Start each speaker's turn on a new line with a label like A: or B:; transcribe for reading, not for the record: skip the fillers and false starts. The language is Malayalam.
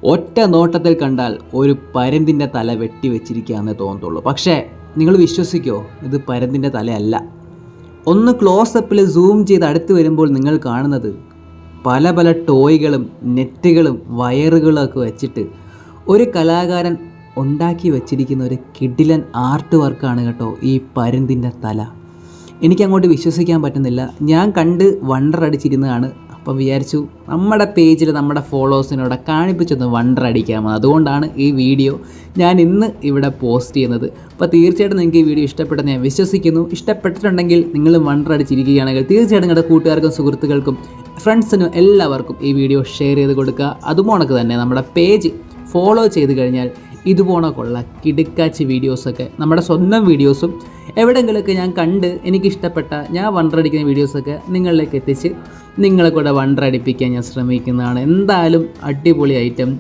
A: ഒറ്റ നോട്ടത്തിൽ കണ്ടാൽ ഒരു പരുന്തിൻ്റെ തല വെട്ടിവെച്ചിരിക്കുകയെന്നേ തോന്നത്തുള്ളൂ. പക്ഷേ നിങ്ങൾ വിശ്വസിക്കോ, ഇത് പരുന്തിൻ്റെ തലയല്ല. ഒന്ന് ക്ലോസപ്പിൽ സൂം ചെയ്ത് അടുത്ത് വരുമ്പോൾ നിങ്ങൾ കാണുന്നത് പല പല ടോയ്കളും നെറ്റുകളും വയറുകളൊക്കെ വെച്ചിട്ട് ഒരു കലാകാരൻ ഉണ്ടാക്കി വെച്ചിരിക്കുന്ന ഒരു കിടിലൻ ആർട്ട് വർക്കാണ് കേട്ടോ ഈ പരുന്തിൻ്റെ തല. എനിക്കങ്ങോട്ട് വിശ്വസിക്കാൻ പറ്റുന്നില്ല. ഞാൻ കണ്ട് വണ്ടർ അടിച്ചിരുന്നതാണ്. അപ്പം വിചാരിച്ചു നമ്മുടെ പേജിൽ നമ്മുടെ ഫോളോവേഴ്സിനോട് കാണിപ്പിച്ചൊന്ന് വണ്ടർ അടിക്കാമെന്ന്. അതുകൊണ്ടാണ് ഈ വീഡിയോ ഞാൻ ഇന്ന് ഇവിടെ പോസ്റ്റ് ചെയ്യുന്നത്. അപ്പോൾ തീർച്ചയായിട്ടും നിങ്ങൾക്ക് ഈ വീഡിയോ ഇഷ്ടപ്പെട്ടെന്ന് ഞാൻ വിശ്വസിക്കുന്നു. ഇഷ്ടപ്പെട്ടിട്ടുണ്ടെങ്കിൽ നിങ്ങൾ വണ്ടർ അടിച്ചിരിക്കുകയാണെങ്കിൽ തീർച്ചയായിട്ടും നിങ്ങളുടെ കൂട്ടുകാർക്കും സുഹൃത്തുക്കൾക്കും ഫ്രണ്ട്സിനും എല്ലാവർക്കും ഈ വീഡിയോ ഷെയർ ചെയ്ത് കൊടുക്കുക. അതുപോണക്ക് തന്നെ നമ്മുടെ പേജ് ഫോളോ ചെയ്ത് കഴിഞ്ഞാൽ ഇതുപോണക്കുള്ള കിടുക്കാച്ചി വീഡിയോസൊക്കെ, നമ്മുടെ സ്വന്തം വീഡിയോസും എവിടെയെങ്കിലുമൊക്കെ ഞാൻ കണ്ട് എനിക്കിഷ്ടപ്പെട്ട ഞാൻ വണ്ടർ അടിക്കുന്ന വീഡിയോസൊക്കെ നിങ്ങളിലേക്ക് എത്തിച്ച് നിങ്ങളെ കൂടെ വണ്ടർ അടിപ്പിക്കാൻ ഞാൻ ശ്രമിക്കുന്നതാണ്. എന്തായാലും അടിപൊളി ഐറ്റം.